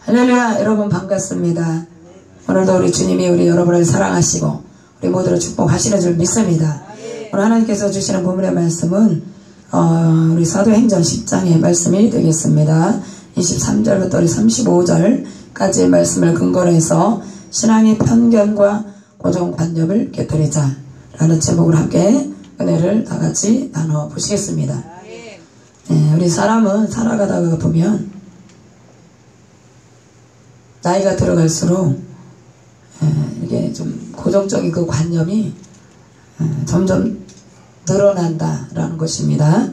할렐루야. 여러분 반갑습니다. 오늘도 우리 주님이 우리 여러분을 사랑하시고 우리 모두를 축복하시는 줄 믿습니다. 오늘 하나님께서 주시는 본문의 말씀은 우리 사도행전 10장의 말씀이 되겠습니다. 23절부터 우리 35절까지의 말씀을 근거로 해서 신앙의 편견과 고정관념을 깨뜨리자 라는 제목으로 함께 은혜를 다같이 나눠보시겠습니다. 우리 사람은 살아가다가 보면 나이가 들어갈수록 이게 좀 고정적인 그 관념이 점점 늘어난다라는 것입니다.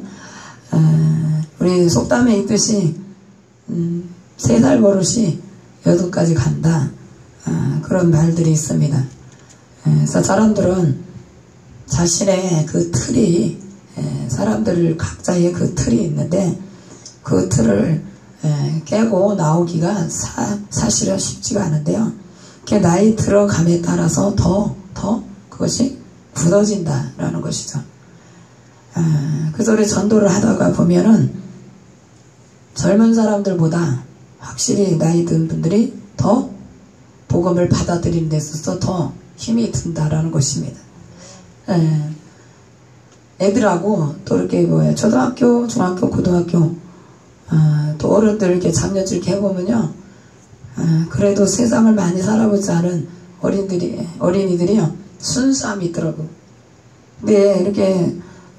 우리 속담에 있듯이 3살 버릇이 8까지 간다, 그런 말들이 있습니다. 그래서 사람들은 자신의 그 틀이, 사람들 각자의 그 틀이 있는데 그 틀을 깨고 나오기가 사실은 쉽지가 않은데요. 나이 들어감에 따라서 더 그것이 굳어진다라는 것이죠. 그래서 우리 전도를 하다가 보면은 젊은 사람들보다 확실히 나이 든 분들이 더 복음을 받아들이는 데 있어서 더 힘이 든다라는 것입니다. 애들하고 또 이렇게 초등학교, 중학교, 고등학교, 또 어른들 이렇게 장년들 이렇게 해보면요, 그래도 세상을 많이 살아보지 않은 어린이들이요, 순수함이 있더라고. 근데 이렇게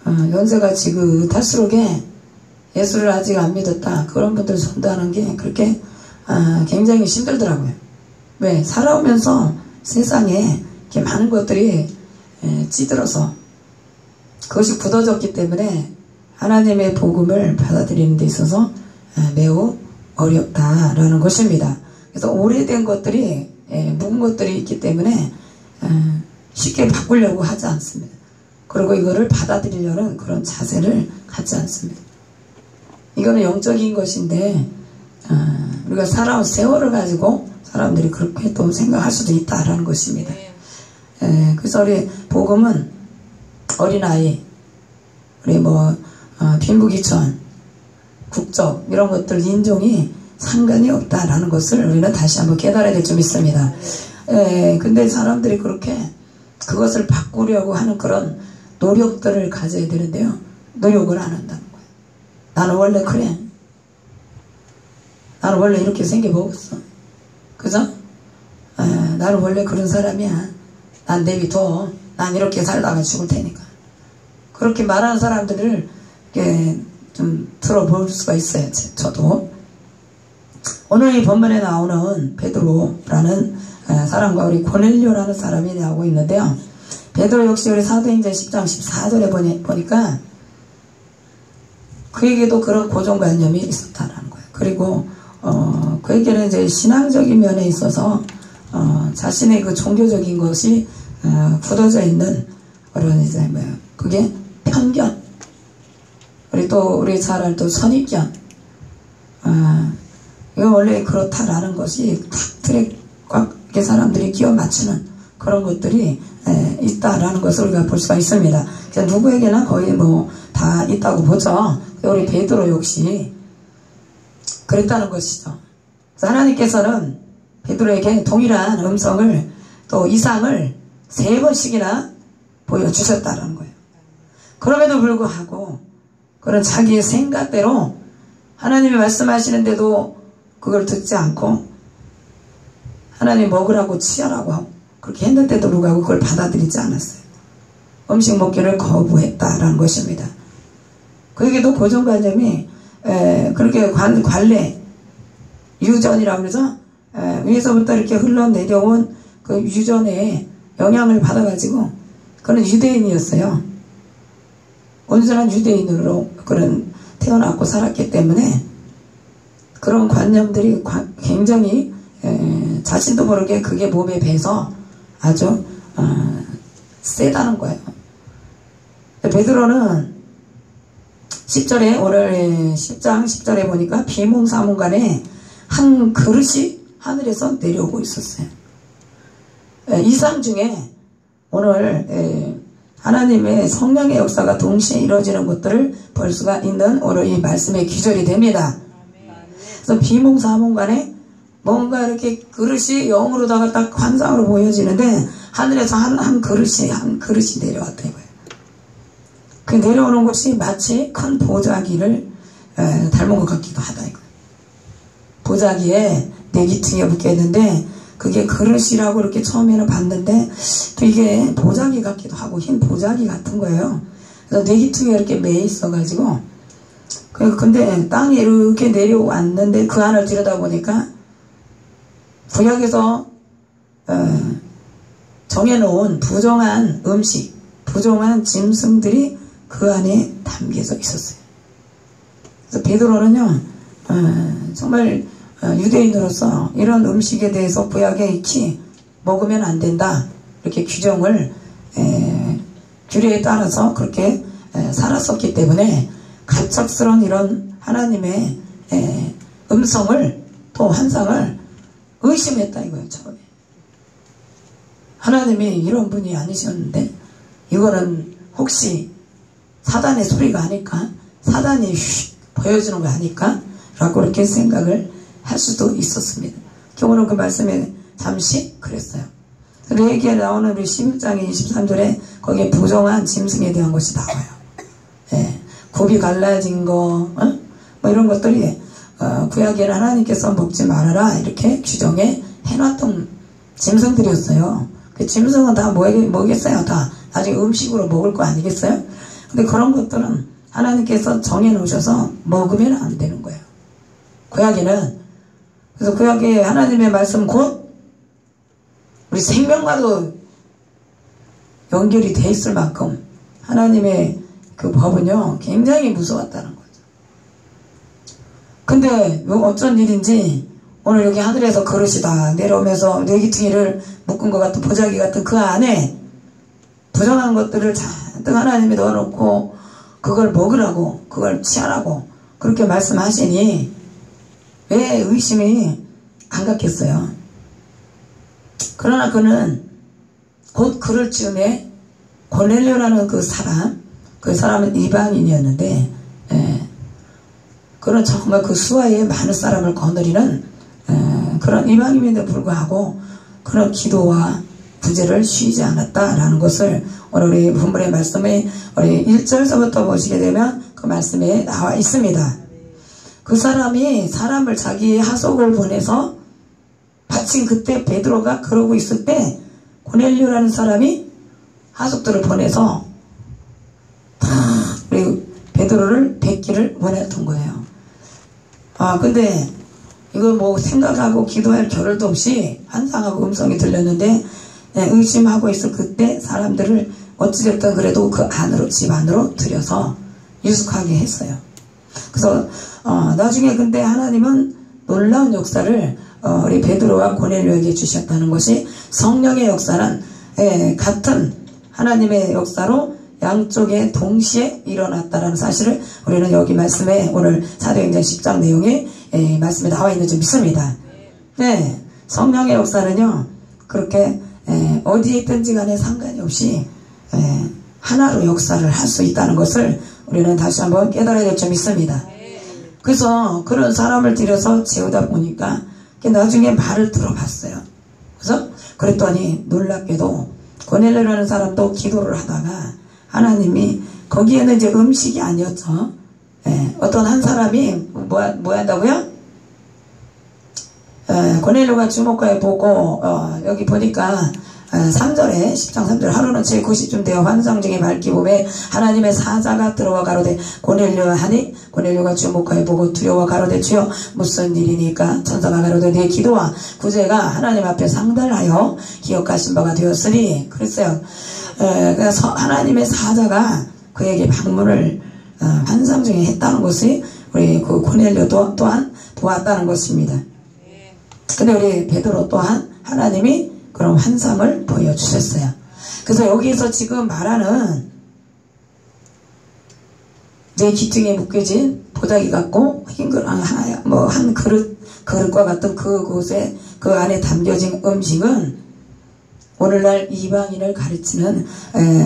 연세가 지긋할수록에 예수를 아직 안 믿었다, 그런 분들 전도하는 게 그렇게 굉장히 힘들더라고요. 왜? 살아오면서 세상에 이렇게 많은 것들이 찌들어서 그것이 굳어졌기 때문에 하나님의 복음을 받아들이는 데 있어서 매우 어렵다라는 것입니다. 그래서 오래된 것들이, 묵은 것들이 있기 때문에 쉽게 바꾸려고 하지 않습니다. 그리고 이거를 받아들이려는 그런 자세를 갖지 않습니다. 이거는 영적인 것인데 우리가 살아온 세월을 가지고 사람들이 그렇게 또 생각할 수도 있다라는 것입니다. 그래서 우리 복음은 어린아이, 우리 빈부귀천, 국적, 이런 것들, 인종이 상관이 없다라는 것을 우리는 다시 한번 깨달아야 될 줄 믿습니다. 근데 사람들이 그렇게 그것을 바꾸려고 하는 그런 노력들을 가져야 되는데요, 노력을 안 한다는 거예요. 나는 원래 그래, 나는 원래 이렇게 생겨먹었어, 그죠? 나는 원래 그런 사람이야, 난 내비둬, 난 이렇게 살다가 죽을 테니까, 그렇게 말하는 사람들을 이렇게 좀 들어볼 수가 있어요. 저도. 오늘 이 본문에 나오는 베드로라는 사람과 우리 고넬료라는 사람이 나오고 있는데요, 베드로 역시 우리 사도행전 10장 14절에 보니까 그에게도 그런 고정관념이 있었다라는 거예요. 그리고 그에게는 이제 신앙적인 면에 있어서 자신의 그 종교적인 것이 굳어져 있는 그런 이제 그게 편견, 우리 잘 알 또 선입견, 이거 원래 그렇다라는 것이 탁 틀에 꽉 이렇게 사람들이 끼워 맞추는 그런 것들이 있다라는 것을 우리가 볼 수가 있습니다. 누구에게나 거의 다 있다고 보죠. 우리 베드로 역시 그랬다는 것이죠. 하나님께서는 베드로에게 동일한 음성을, 또 이상을 3번씩이나 보여주셨다는 거예요. 그럼에도 불구하고 그런 자기의 생각대로 하나님이 말씀하시는데도 그걸 듣지 않고 하나님 먹으라고 취하라고 하고 그렇게 했는데도 불구하고 그걸 받아들이지 않았어요. 음식 먹기를 거부했다라는 것입니다. 그에게도 고정관념이 그렇게 관례, 유전이라고 그러죠. 위에서부터 이렇게 흘러내려온 그 유전에 영향을 받아가지고 그는 유대인이었어요. 온전한 유대인으로 그런 태어났고 살았기 때문에 그런 관념들이 굉장히 자신도 모르게 그게 몸에 배서 아주 세다는 거예요. 베드로는 10절에, 오늘 10장 10절에 보니까 비몽사몽간에 한 그릇이 하늘에서 내려오고 있었어요. 이상 중에 오늘 하나님의 성령의 역사가 동시에 이루어지는 것들을 볼 수가 있는 오늘 이 말씀의 기절이 됩니다. 그래서 비몽사몽간에 뭔가 이렇게 그릇이 영으로다가 딱 환상으로 보여지는데 하늘에서 한 그릇이 내려왔다 이거예요. 그 내려오는 것이 마치 큰 보자기를 닮은 것 같기도 하다 이거예요. 보자기에 내기퉁이에 묶였는데 그게 그릇이라고 이렇게 처음에는 봤는데 또 이게 보자기 같기도 하고 흰 보자기 같은 거예요. 그래서 내기퉁이에 이렇게 매 있어가지고 근데 땅에 이렇게 내려왔는데 그 안을 들여다보니까 구약에서 정해놓은 부정한 음식, 부정한 짐승들이 그 안에 담겨져 있었어요. 그래서 베드로는요 정말 유대인으로서 이런 음식에 대해서 구약에 익히 먹으면 안 된다 이렇게 규정을 규례에 따라서 그렇게 살았었기 때문에 갑작스러운 이런 하나님의 음성을 또 환상을 의심했다 이거예요. 처음에 하나님이 이런 분이 아니셨는데 이거는 혹시 사단의 소리가 아닐까? 사단이 보여주는 거 아닐까? 라고 이렇게 생각을 할 수도 있었습니다. 경우는 그 말씀에 잠시 그랬어요. 레위기에 나오는 우리 11장의 23절에 거기에 부정한 짐승에 대한 것이 나와요. 굽이 갈라진 거, 뭐 이런 것들이 구약에는 하나님께서 먹지 말아라 이렇게 규정해 해놨던 짐승들이었어요. 그 짐승은 다 뭐겠어요? 다 나중에 음식으로 먹을 거 아니겠어요? 근데 그런 것들은 하나님께서 정해 놓으셔서 먹으면 안 되는 거예요. 구약에는. 그래서 구약에 하나님의 말씀 곧 우리 생명과도 연결이 돼 있을 만큼 하나님의 그 법은요 굉장히 무서웠다는 거죠. 근데 어쩐 일인지 오늘 여기 하늘에서 그릇이 다 내려오면서 내기퉁이를 묶은 것 같은 보자기 같은 그 안에 부정한 것들을 잔뜩 하나님이 넣어놓고 그걸 먹으라고 그걸 취하라고 그렇게 말씀하시니 왜 의심이 안 갔겠어요. 그러나 그는 곧 그럴 즈음에 고넬료라는 그 사람은 이방인이었는데 그런 정말 그 수하에 많은 사람을 거느리는 그런 이방인인데 불구하고 그런 기도와 구제를 쉬지 않았다라는 것을 오늘 우리 본문의 말씀에 우리 1절서부터 보시게 되면 그 말씀에 나와 있습니다. 그 사람이 사람을 자기의 하속을 보내서 마침 그때 베드로가 그러고 있을 때 고넬료라는 사람이 하속들을 보내서 다 우리 베드로를 뵙기를 원했던 거예요. 근데 이거 뭐 생각하고 기도할 겨를도 없이 환상하고 음성이 들렸는데 의심하고 있을 그때 사람들을 어찌됐든 그래도 그 안으로 집 안으로 들여서 유숙하게 했어요. 그래서 나중에 근데 하나님은 놀라운 역사를 우리 베드로와 고넬료에게 주셨다는 것이 성령의 역사는 같은 하나님의 역사로 양쪽에 동시에 일어났다는 사실을 우리는 여기 말씀에 오늘 사도행전 10장 내용에 말씀에 나와 있는 줄 믿습니다. 네, 성령의 역사는요 그렇게 어디에 있든지 간에 상관이 없이 하나로 역사를 할 수 있다는 것을 우리는 다시 한번 깨달아야 될 줄 믿습니다. 그래서 그런 사람을 들여서 재우다 보니까 나중에 말을 들어봤어요. 그래서 그랬더니 놀랍게도 고넬료라는 사람도 기도를 하다가 하나님이 거기에는 이제 음식이 아니었죠. 어떤 한 사람이 뭐 한다고요? 고넬료가 주목하여 보고 여기 보니까 3절에 10장 3절 하루는 제 90쯤 되어 환상 중에 밝기 보매 하나님의 사자가 들어와 가로되 고넬료야 하니 고넬료가 주목하여 보고 두려워 가로되 주여 무슨 일이니까 천사가 가로되 내 기도와 구제가 하나님 앞에 상달하여 기억하신 바가 되었으니 그랬어요. 그래서 하나님의 사자가 그에게 방문을 환상 중에 했다는 것이 우리 그 고넬료 또한 보았다는 것입니다. 근데 우리 베드로 또한 하나님이 그런 환상을 보여주셨어요. 그래서 여기서 지금 말하는 내 기퉁에 묶여진 보자기 같고 흰 그릇, 한 그릇과 같은 그곳에 그 안에 담겨진 음식은 오늘날 이방인을 가르치는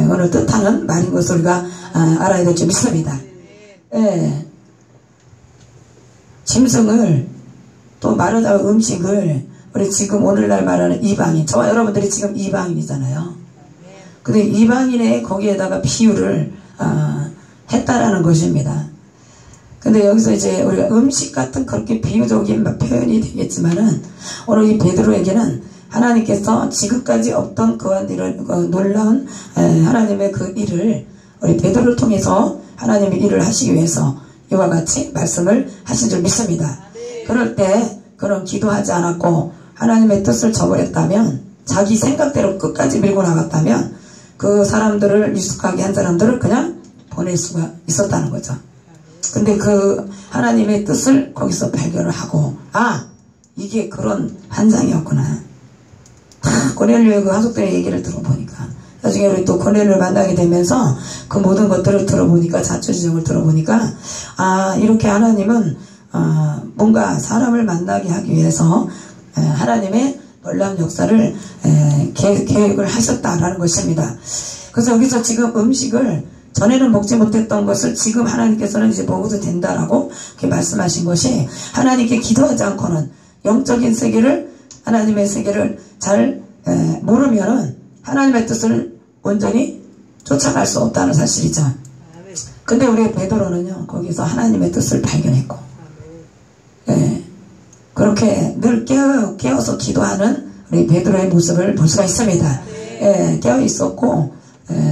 오늘 뜻하는 말인 것을 우리가 알아야 될 줄 믿습니다. 짐승을 또 말하자면 음식을 우리 지금 오늘날 말하는 이방인, 저와 여러분들이 지금 이방인이잖아요. 근데 이방인의 거기에다가 비유를 했다라는 것입니다. 근데 여기서 이제 우리가 음식 같은 그렇게 비유적인 표현이 되겠지만은 오늘 이 베드로에게는 하나님께서 지금까지 없던 그한 일을, 놀라운 하나님의 그 일을 우리 베드로를 통해서 하나님의 일을 하시기 위해서 이와 같이 말씀을 하신 줄 믿습니다. 그럴 때 그런 기도하지 않았고 하나님의 뜻을 저버렸다면, 자기 생각대로 끝까지 밀고 나갔다면 그 사람들을, 미숙하게 한 사람들을 그냥 보낼 수가 있었다는 거죠. 근데 그 하나님의 뜻을 거기서 발견을 하고, 이게 그런 환상이었구나. 고넬료의 그 하숙들의 얘기를 들어보니까, 나중에 우리 또 고넬료를 만나게 되면서 그 모든 것들을 들어보니까, 자초지종을 들어보니까, 이렇게 하나님은 뭔가 사람을 만나게 하기 위해서 하나님의 놀라운 역사를 계획을 하셨다라는 것입니다. 그래서 여기서 지금 음식을 전에는 먹지 못했던 것을 지금 하나님께서는 이제 먹어도 된다라고 이렇게 말씀하신 것이, 하나님께 기도하지 않고는 영적인 세계를, 하나님의 세계를 잘 모르면은 하나님의 뜻을 온전히 쫓아갈 수 없다는 사실이죠. 근데 우리 베드로는요, 거기서 하나님의 뜻을 발견했고, 그렇게 늘 깨어서 기도하는 우리 베드로의 모습을 볼 수가 있습니다. 깨어 있었고,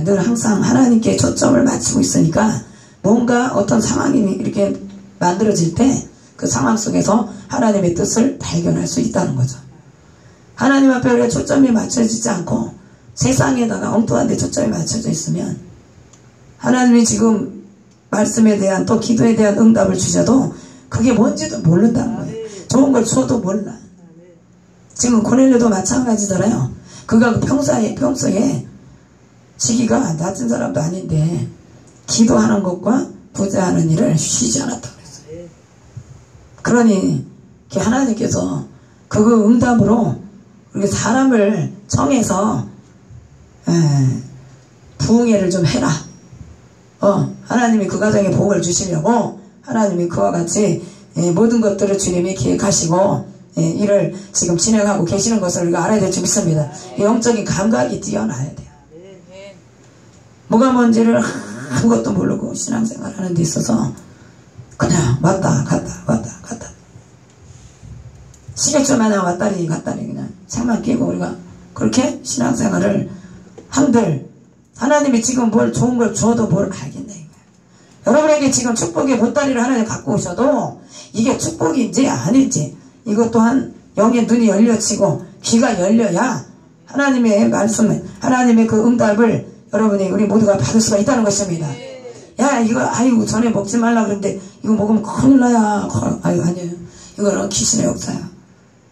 늘 항상 하나님께 초점을 맞추고 있으니까 뭔가 어떤 상황이 이렇게 만들어질 때 그 상황 속에서 하나님의 뜻을 발견할 수 있다는 거죠. 하나님 앞에 우리가 초점이 맞춰지지 않고 세상에다가 엉뚱한 데 초점이 맞춰져 있으면 하나님이 지금 말씀에 대한, 또 기도에 대한 응답을 주셔도 그게 뭔지도 모른다는 거예요. 좋은 걸 줘도 몰라. 지금 고넬료도 마찬가지잖아요. 그가 평소에 시기가 낮은 사람도 아닌데 기도하는 것과 부자하는 일을 쉬지 않았다고 그랬어요. 그러니 하나님께서 그 응답으로 우리 사람을 청해서 부흥회를 좀 해라. 하나님이 그 가정에 복을 주시려고 하나님이 그와 같이 모든 것들을 주님이 계획하시고 일을 지금 진행하고 계시는 것을 우리가 알아야 될 줄 믿습니다. 영적인 감각이 뛰어나야 돼요. 뭐가 뭔지를 아무것도 모르고 신앙생활 하는 데 있어서 그냥 왔다 갔다 시계줄 마냥 왔다리 갔다리 그냥 책만 끼고 우리가 그렇게 신앙생활을 한들 하나님이 지금 뭘 좋은 걸 줘도 뭘 알겠네. 여러분에게 지금 축복의 보따리를 하나님 갖고 오셔도 이게 축복인지 아닌지 이것 또한 영의 눈이 열려지고 귀가 열려야 하나님의 말씀을, 하나님의 그 응답을 여러분이, 우리 모두가 받을 수가 있다는 것입니다. 야, 이거 아이고 전에 먹지 말라 그랬는데 이거 먹으면 큰일 나야. 아니에요. 이거는 귀신의 역사야.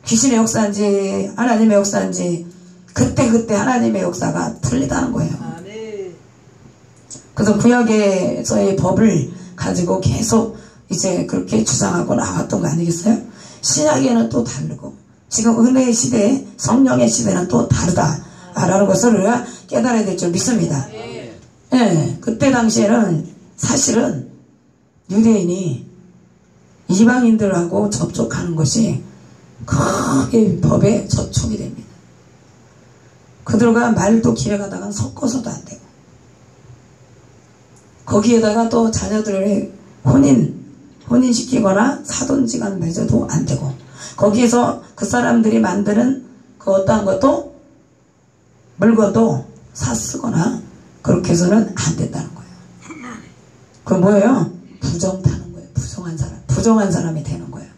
귀신의 역사인지 하나님의 역사인지 그때 하나님의 역사가 틀리다는 거예요. 그래서 구약에서의 법을 가지고 계속 이제 그렇게 주장하고 나왔던 거 아니겠어요? 신약에는 또 다르고 지금 은혜의 시대, 성령의 시대는 또 다르다라는 것을 우리가 깨달아야 될 줄 믿습니다. 그때 당시에는 사실은 유대인이 이방인들하고 접촉하는 것이 크게 법에 저촉이 됩니다. 그들과 말도 길에 가다가 섞어서도 안 되고 거기에다가 또 자녀들을 혼인시키거나 사돈지간 맺어도 안 되고 거기에서 그 사람들이 만드는 그 어떠한 것도 물건도 사쓰거나 그렇게 해서는 안 된다는 거예요. 그 뭐예요? 부정타는 거예요. 부정한 사람이 되는 거예요.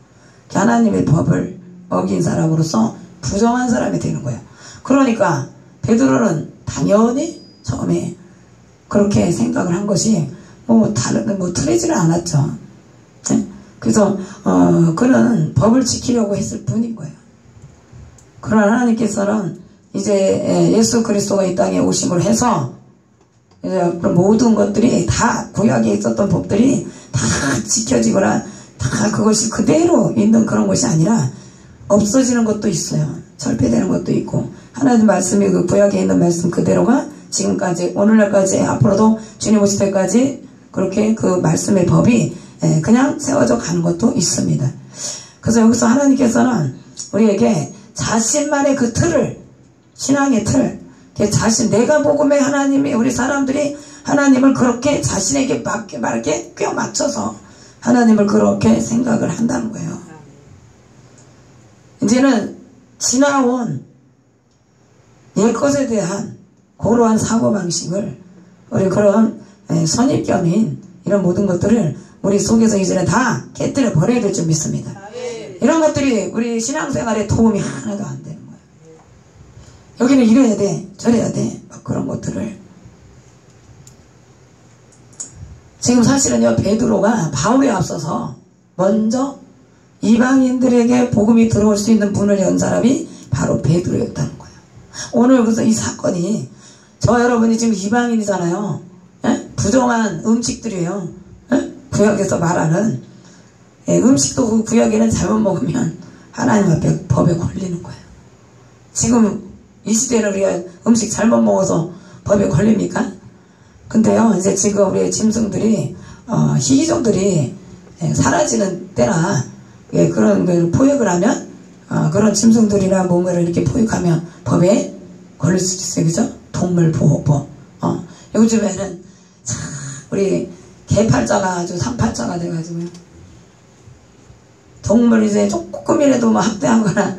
하나님의 법을 어긴 사람으로서 부정한 사람이 되는 거예요. 그러니까 베드로는 당연히 처음에 그렇게 생각을 한 것이 틀리지는 않았죠. 그래서 그는 법을 지키려고 했을 뿐인 거예요. 그러나 하나님께서는 이제 예수 그리스도가 이 땅에 오심을 해서 모든 것들이 다 구약에 있었던 법들이 다 지켜지거나 다 그것이 그대로 있는 그런 것이 아니라 없어지는 것도 있어요. 철폐되는 것도 있고 하나님 말씀이 그 구약에 있는 말씀 그대로가 지금까지 오늘날까지 앞으로도 주님 오실 때까지 그렇게 그 말씀의 법이 그냥 세워져 가는 것도 있습니다. 그래서 여기서 하나님께서는 우리에게 자신만의 그 틀을, 신앙의 틀, 자신, 내가 복음의 하나님이, 우리 사람들이 하나님을 그렇게 자신에게 맞게 꽤 맞춰서 하나님을 그렇게 생각을 한다는 거예요. 이제는 지나온 옛것에 대한 고루한 사고방식을, 우리 그런 선입견인 이런 모든 것들을 우리 속에서 이제는 다 깨뜨려 버려야 될 줄 믿습니다. 이런 것들이 우리 신앙생활에 도움이 하나도 안 되는 거예요. 여기는 이래야 돼, 저래야 돼, 막 그런 것들을. 지금 사실은요, 베드로가 바울에 앞서서 먼저 이방인들에게 복음이 들어올 수 있는 문을 연 사람이 바로 베드로였다는 거예요. 오늘 그래서 이 사건이, 저 여러분이 지금 이방인이잖아요. 에? 부정한 음식들이에요. 에? 구약에서 말하는 음식도 그 구약에는 잘못 먹으면 하나님 앞에 법에 걸리는 거예요. 지금 이 시대는 우리가 음식 잘못 먹어서 법에 걸립니까? 근데요, 이제 지금 우리 짐승들이, 희귀종들이 사라지는 때나, 그런 걸 포획을 하면, 그런 짐승들이나 뭔가를 이렇게 포획하면 법에 걸릴 수 있어요. 그죠? 동물보호법. 요즘에는, 참, 우리 개팔자가 아주 상팔자가 돼가지고요. 동물 이제 조금이라도 뭐 학대하거나,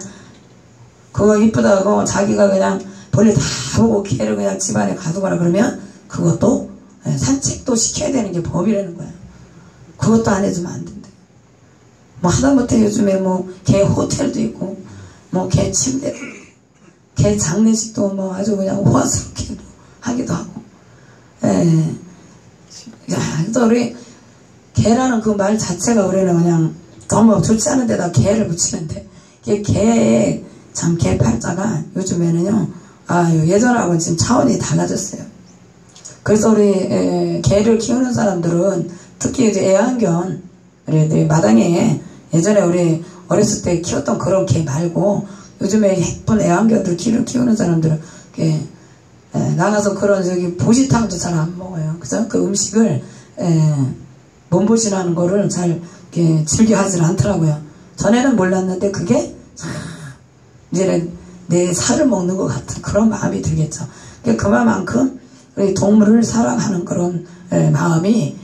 그거 이쁘다고 자기가 그냥 벌레 다 보고 개를 그냥 집안에 가두거나 그러면 그것도 산책도 시켜야 되는 게 법이라는 거야. 그것도 안 해주면 안 된다. 뭐 하다못해 요즘에 뭐 개 호텔도 있고 뭐 개 침대도 개 장례식도 뭐 아주 그냥 호화스럽게 하기도 하고. 야, 그래서 우리 개라는 그 말 자체가 우리는 그냥 너무 좋지 않은 데다 개를 붙이는데, 개의 참 개팔자가 요즘에는요, 예전하고는 지금 차원이 달라졌어요. 그래서 우리 개를 키우는 사람들은 특히 이제 애완견, 우리 마당에 예전에 우리 어렸을 때 키웠던 그런 개 말고 요즘에 예쁜 애완견들 키우는 사람들은 나가서 그런 저기 보시탕도 잘 안 먹어요. 그래서 그 음식을 몸보신하는 거를 잘 즐겨 하질 않더라고요. 전에는 몰랐는데 그게 이제는 내 살을 먹는 것 같은 그런 마음이 들겠죠. 그만큼 우리 동물을 사랑하는 그런 마음이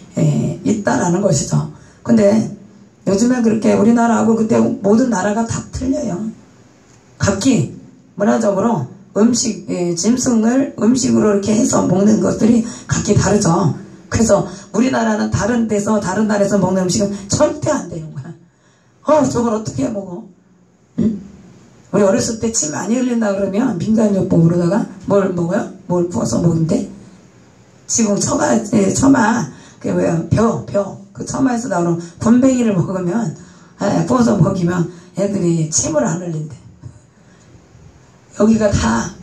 있다라는 것이죠. 근데 요즘에 그렇게 우리나라하고 그때 모든 나라가 다 틀려요. 각기 문화적으로 짐승을 음식으로 이렇게 해서 먹는 것들이 각기 다르죠. 그래서 우리나라는 다른 데서 다른 나라에서 먹는 음식은 절대 안 되는 거야. 저걸 어떻게 먹어? 응? 우리 어렸을 때 침 많이 흘린다 그러면 민간요법으로다가 뭘 먹어요? 뭘 구워서 먹는데? 지금 처마, 그 처마에서 나오는 군뱅이를 먹으면, 구워서 먹이면 애들이 침을 안 흘린대. 여기가 다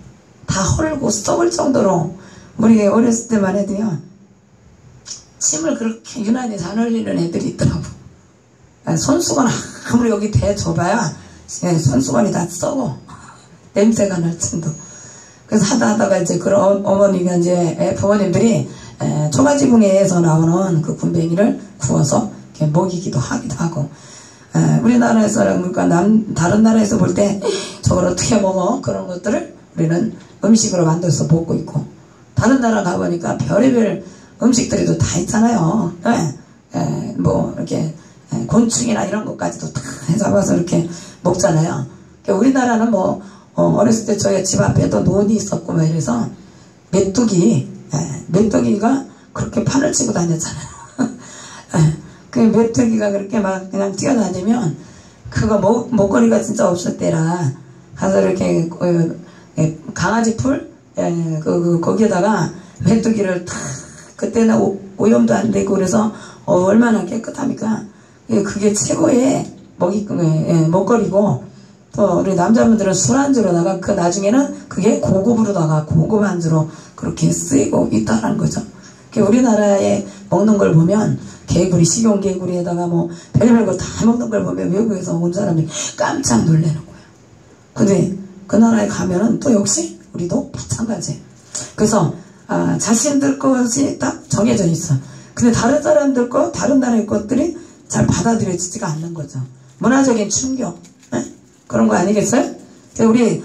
헐고 썩을 정도로, 우리 어렸을 때만 해도요, 침을 그렇게 유난히 잘 흘리는 애들이 있더라고. 손수건 아무리 여기 대 줘봐야, 손수건이 다 썩어. 냄새가 날 정도. 그래서 하다가 이제 그런 어머니가 이제 부모님들이 초가지붕에서 나오는 그 군뱅이를 구워서 이렇게 먹이기도 하기도 하고. 우리나라에서 그러니까 다른 나라에서 볼 때 저걸 어떻게 먹어? 그런 것들을 우리는 음식으로 만들어서 먹고 있고. 다른 나라 가보니까 별의별 음식들이 또 다 있잖아요. 뭐 이렇게 곤충이나 이런 것까지도 다 잡아서 이렇게 먹잖아요. 우리나라는 뭐 어렸을 때 저희 집 앞에도 논이 있었고 뭐 이래서 메뚜기가 그렇게 판을 치고 다녔잖아요. 그 메뚜기가 그렇게 막 그냥 뛰어다니면 그거 먹거리가 진짜 없을 때라 가서 이렇게 강아지 풀 거기에다가 메뚜기를 탁 그때는 오염도 안 되고 그래서 얼마나 깨끗합니까? 그게 최고의 먹거리고, 또 우리 남자분들은 술안주로다가 그 나중에는 그게 고급으로다가 고급 안주로 그렇게 쓰이고 있다는 거죠. 우리나라에 먹는 걸 보면 개구리, 식용개구리에다가 뭐 별의별 거 다 먹는 걸 보면 외국에서 온 사람들이 깜짝 놀라는 거예요. 근데 그 나라에 가면은 또 역시 우리도 마찬가지예요. 그래서 자신들 것이 딱 정해져 있어. 근데 다른 사람들 거, 다른 나라의 것들이 잘 받아들여지지가 않는 거죠. 문화적인 충격, 그런 거 아니겠어요? 우리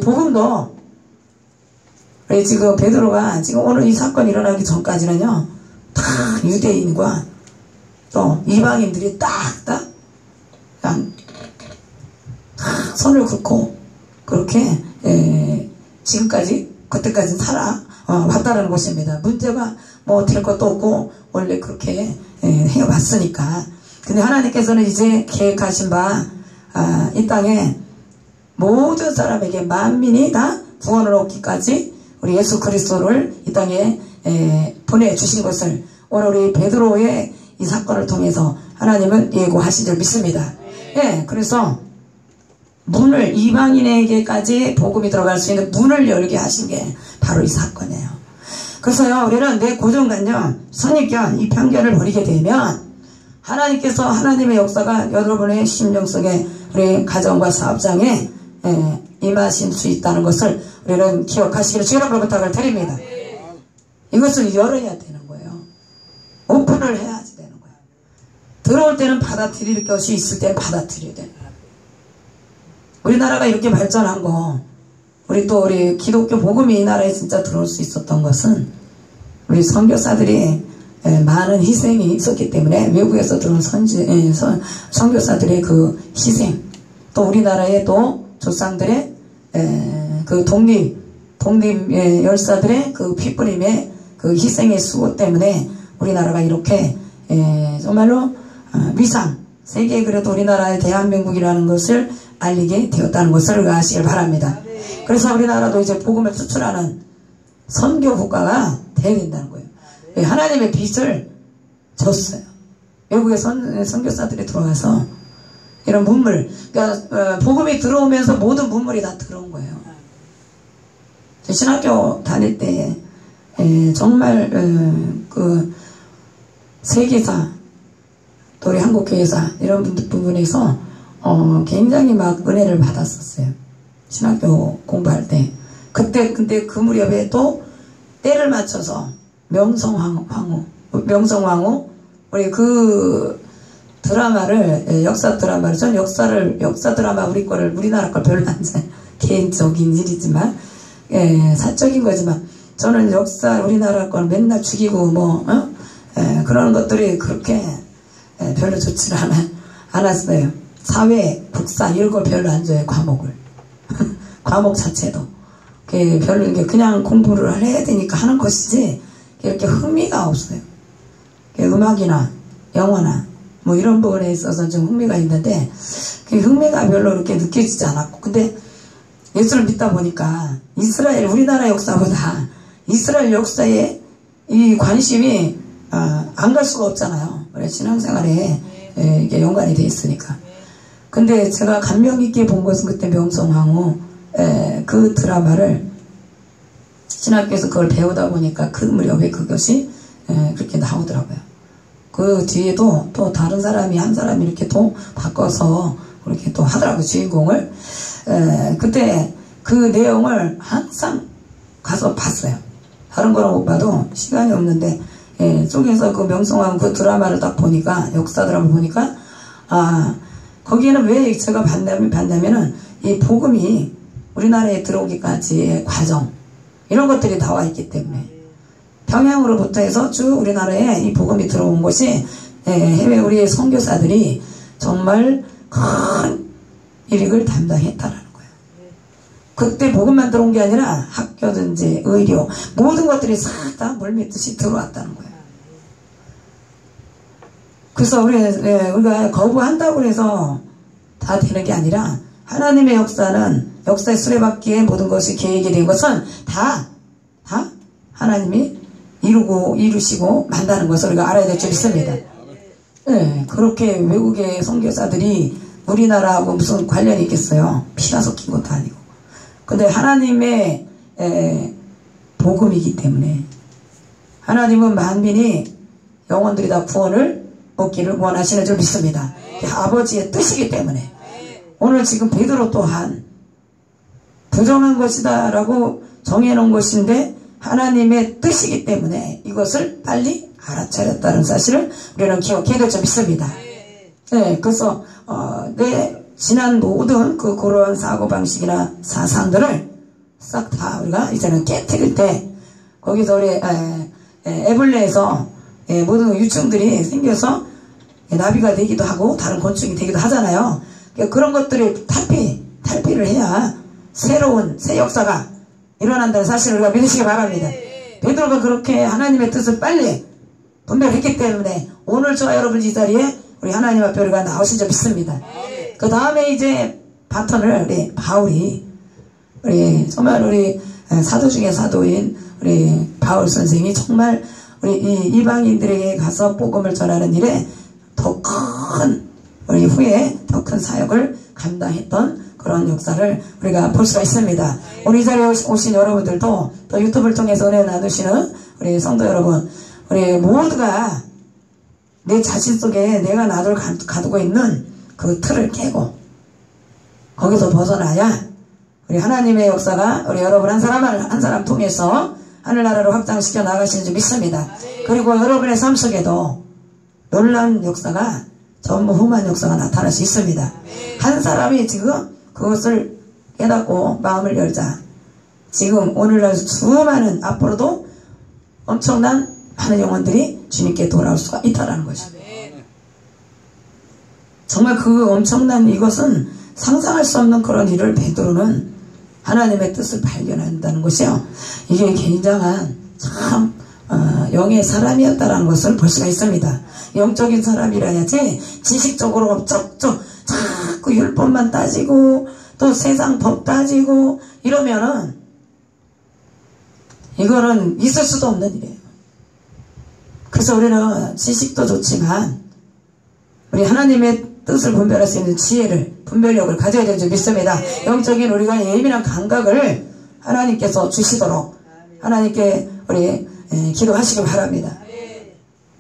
복음도, 우리 지금 베드로가 지금 오늘 이 사건이 일어나기 전까지는요, 다 유대인과 또 이방인들이 딱 그냥 손을 긋고 그렇게 지금까지 그때까지 왔다라는 것입니다. 문제가 뭐 될 것도 없고 원래 그렇게 해왔으니까. 근데 하나님께서는 이제 계획하신 바 이 땅에 모든 사람에게 만민이 다 구원을 얻기까지 우리 예수 그리스도를 이 땅에 보내주신 것을 오늘 우리 베드로의 이 사건을 통해서 하나님은 예고하신 줄 믿습니다. 그래서 문을, 이방인에게까지 복음이 들어갈 수 있는 문을 열게 하신 게 바로 이 사건이에요. 그래서요, 우리는 내 고정관념, 선입견, 이 편견을 버리게 되면 하나님께서 하나님의 역사가 여러분의 심령 속에 우리 가정과 사업장에 임하실 수 있다는 것을 우리는 기억하시기를 주님으로 부탁을 드립니다. 이것을 열어야 되는 거예요. 오픈을 해야지 되는 거예요. 들어올 때는 받아들일 것이 있을 때는 받아들여야 되는 거예요. 우리나라가 이렇게 발전한 거, 우리 기독교 복음이 이 나라에 진짜 들어올 수 있었던 것은 우리 선교사들이 많은 희생이 있었기 때문에, 외국에서 들어온 선교사들의 그 희생, 또 우리나라의 또 조상들의 그 독립 열사들의 그 피뿌림의 그 희생의 수고 때문에 우리나라가 이렇게 정말로 위상, 세계에 그래도 우리나라의 대한민국이라는 것을 알리게 되었다는 것을 아시길 바랍니다. 그래서 우리나라도 이제 복음을 수출하는 선교 국가가 되어야 된다는 거예요. 하나님의 빚을 졌어요. 외국의 선교사들이 들어와서 이런 문물, 그러니까 복음이 들어오면서 모든 문물이 다 들어온 거예요. 신학교 다닐 때 정말 그 세계사, 또 우리 한국교회사 이런 부분에서 굉장히 막 은혜를 받았었어요. 신학교 공부할 때. 그때 근데 그 무렵에 또 때를 맞춰서 명성황후 우리 그 드라마를, 역사 드라마를, 전 역사 드라마 우리나라 걸 별로 안 좋아해요. 개인적인 일이지만, 사적인 거지만, 저는 역사 우리나라 걸 맨날 죽이고 그런 것들이 그렇게 별로 좋지 않았어요. 사회, 국사 이런 걸 별로 안 좋아해요. 과목을. 과목 자체도 별로 그냥 공부를 해야 되니까 하는 것이지 이렇게 흥미가 없어요. 음악이나 영어나 뭐 이런 부분에 있어서 좀 흥미가 있는데 그 흥미가 별로 그렇게 느껴지지 않았고, 근데 예수를 믿다 보니까 우리나라 역사보다 이스라엘 역사에 이 관심이 안 갈 수가 없잖아요. 우리 신앙생활에 이게 연관이 돼 있으니까. 근데 제가 감명 있게 본 것은 그때 명성황후 그 드라마를 신학교에서 그걸 배우다 보니까 그 무렵에 그것이 그렇게 나오더라고요. 그 뒤에도 또 다른 사람이 한 사람이 이렇게 또 바꿔서 그렇게 또 하더라고요. 주인공을. 그때 그 내용을 항상 가서 봤어요. 다른 거는 못 봐도 시간이 없는데 쪽에서 그 명성황후 그 드라마를 딱 보니까, 역사 드라마 보니까 거기에는 왜 제가 봤냐면은 이 복음이 우리나라에 들어오기까지의 과정 이런 것들이 나와 있기 때문에, 평양으로부터 해서 쭉 우리나라에 이 복음이 들어온 것이 해외 우리의 선교사들이 정말 큰 일익을 담당했다라는 거예요. 그때 복음만 들어온 게 아니라 학교든지 의료 모든 것들이 싹 다 물밀듯이 들어왔다는 거예요. 그래서 우리가 거부한다고 해서 다 되는 게 아니라, 하나님의 역사의 수레바퀴에 모든 것이 계획이 된 것은 다 하나님이 이루시고 만다는 것을 우리가 알아야 될 줄 믿습니다. 그렇게 외국의 선교사들이 우리나라하고 무슨 관련이 있겠어요? 피가 섞인 것도 아니고. 근데 하나님의 복음이기 때문에, 하나님은 만민이 영혼들이 다 구원을 얻기를 원하시는 줄 믿습니다. 아버지의 뜻이기 때문에. 오늘 지금 베드로 또한 부정한 것이다 라고 정해놓은 것인데 하나님의 뜻이기 때문에 이것을 빨리 알아차렸다는 사실을 우리는 기억해야 될 줄 믿습니다. 그래서 내 지난 모든 그런 사고방식이나 사상들을 싹 다 우리가 이제는 깨뜨릴 때 거기서 우리 애벌레에서 모든 유충들이 생겨서 나비가 되기도 하고 다른 곤충이 되기도 하잖아요. 그런 것들이 탈피를 해야 새로운 새 역사가 일어난다는 사실을 우리가 믿으시기 바랍니다. 베드로가 그렇게 하나님의 뜻을 빨리 분별했기 때문에 오늘 저와 여러분 이 자리에 우리 하나님 앞에 우리가 나오신 줄 믿습니다. 그 다음에 이제 바톤을 우리 바울이 정말 우리 사도 중에 사도인 우리 바울 선생이 정말 우리 이방인들에게 가서 복음을 전하는 일에 더 큰 우리 후에 더 큰 사역을 감당했던 그런 역사를 우리가 볼 수가 있습니다. 오늘 이 자리에 오신 여러분들도 또 유튜브를 통해서 은혜 나누시는 우리 성도 여러분, 우리 모두가 내 자신 속에 내가 나를 가두고 있는 그 틀을 깨고 거기서 벗어나야 우리 하나님의 역사가 우리 여러분 한 사람 통해서 하늘나라로 확장시켜 나가시는 줄 믿습니다. 그리고 여러분의 삶 속에도 놀라운 역사가 전무후무한 역사가 나타날 수 있습니다. 한 사람이 지금 그것을 깨닫고 마음을 열자 지금 오늘날 수많은 앞으로도 엄청난 많은 영혼들이 주님께 돌아올 수가 있다는 것이죠. 정말 그 엄청난 이것은 상상할 수 없는 그런 일을 베드로는 하나님의 뜻을 발견한다는 것이요. 이게 굉장한 참 영의 사람이었다는 것을 볼 수가 있습니다. 영적인 사람이라야지 지식적으로 자꾸 율법만 따지고 또 세상 법 따지고 이러면은 이거는 있을 수도 없는 일이에요. 그래서 우리는 지식도 좋지만 우리 하나님의 뜻을 분별할 수 있는 지혜를 분별력을 가져야 되는 줄 믿습니다. 영적인 우리가 예민한 감각을 하나님께서 주시도록 하나님께 우리 기도하시기 바랍니다.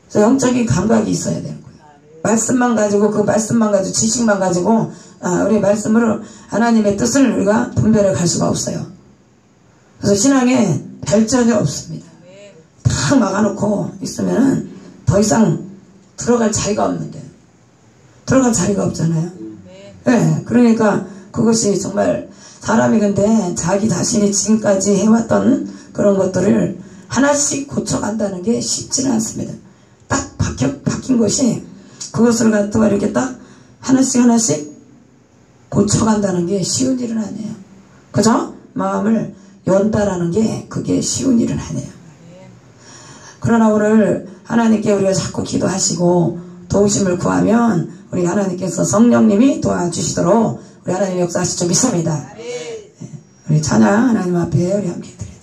그래서 영적인 감각이 있어야 되는 거예요. 말씀만 가지고 그 말씀만 가지고 지식만 가지고 우리 말씀으로 하나님의 뜻을 우리가 분별해 갈 수가 없어요. 그래서 신앙에 발전이 없습니다. 탁 막아놓고 있으면은 더 이상 들어갈 자리가 없는데 들어갈 자리가 없잖아요. 네, 그러니까 그것이 정말 사람이 근데 자기 자신이 지금까지 해왔던 그런 것들을 하나씩 고쳐간다는 게 쉽지는 않습니다. 딱 바뀐 것이 그것을 갖다가 이렇게 딱 하나씩 고쳐간다는 게 쉬운 일은 아니에요. 그죠? 마음을 연다라는 게 그게 쉬운 일은 아니에요. 그러나 오늘 하나님께 우리가 자꾸 기도하시고 도우심을 구하면 우리 하나님께서 성령님이 도와주시도록 우리 하나님 역사하실 줄 믿습니다. 우리 찬양 하나님 앞에 우리 함께 드려야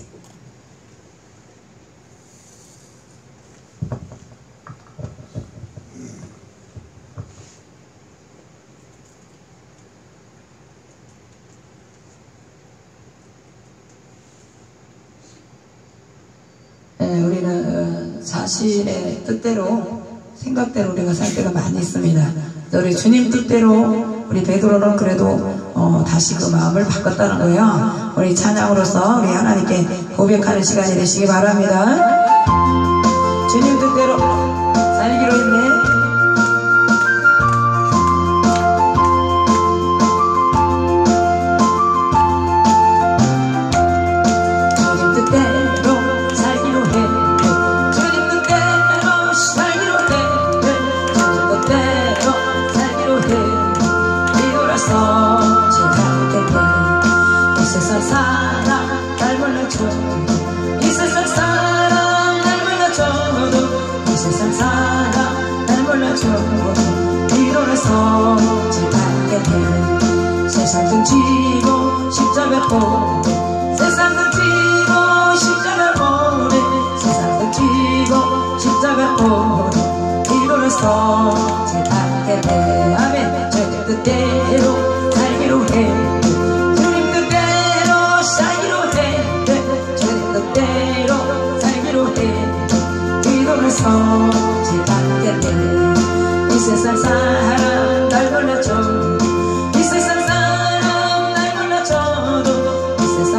돼요. 우리는 자신의 뜻대로 생각대로 우리가 살 때가 많이 있습니다. 우리 주님 뜻대로 우리 베드로는 그래도 다시 그 마음을 바꿨다는 거예요. 우리 찬양으로서 우리 하나님께 고백하는 시간이 되시기 바랍니다. 주님 뜻대로 살기로 했네. 세상 등지고 십자가 보내 세상 등지고 십자가 보내 세상 등지고 십자가 보내 기도해서 제답게 돼 아멘. 주님 뜻대로 살기로 해 주님 뜻대로 살기로 해 주님 뜻대로 살기로 해 기도해서 제답게 돼 이 세상 사람 날 몰라줘 이 세상 사람 날 몰라줘도 이 세상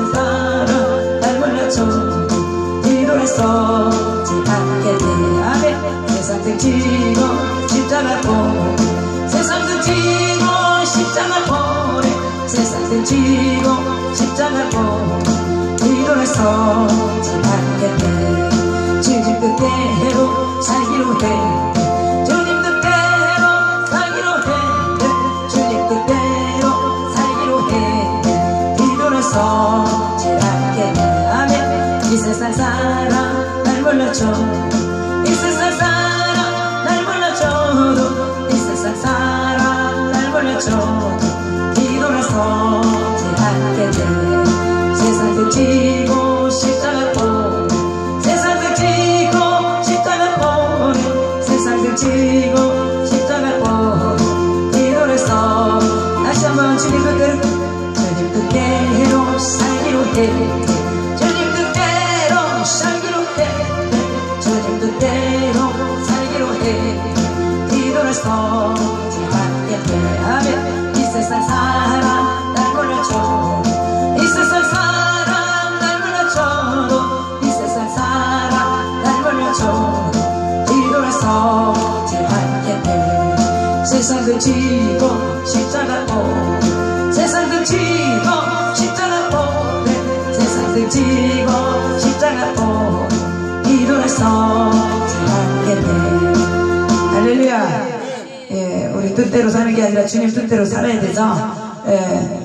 세상들 지고 십자가고 뒤돌아서 지나겠네. 주님 뜻대로 살기로 해. 주님 뜻대로 살기로 해. 주님 뜻대로 살기로 해. 뒤돌아서 지나겠네. 아멘. 이 세상 사람 날 몰라줘. 이 세상 사람 날 몰라줘도 이 세상 사람 날 몰라줘도 뒤돌아서 지나겠네. 세상도 지고 십자가 세상도 지고 십자가 보내. 세상도 지고 십자가 보내. 뒤돌아서 다시 한번 주님 뜻대로 주님 뜻대로 살기로 해. 주님 뜻대로 살기로 해. 주님 뜻대로 살기로 해. 뒤돌아서 지나겠네. 아멘. 이 세상 사람 날 몰라줘. 이 세상 사람 날 몰라줘도 이 세상 사람 날 몰라줘도 뒤돌아서 지나겠네. 세상도 지고 십자가 보내. 세상도 지고 십자가 보내. 세상도 지고 십자가 보내. 뒤돌아서 지나겠네. 할렐루야. 예, 우리 뜻대로 사는 게 아니라 주님 뜻대로 살아야 되죠. 예.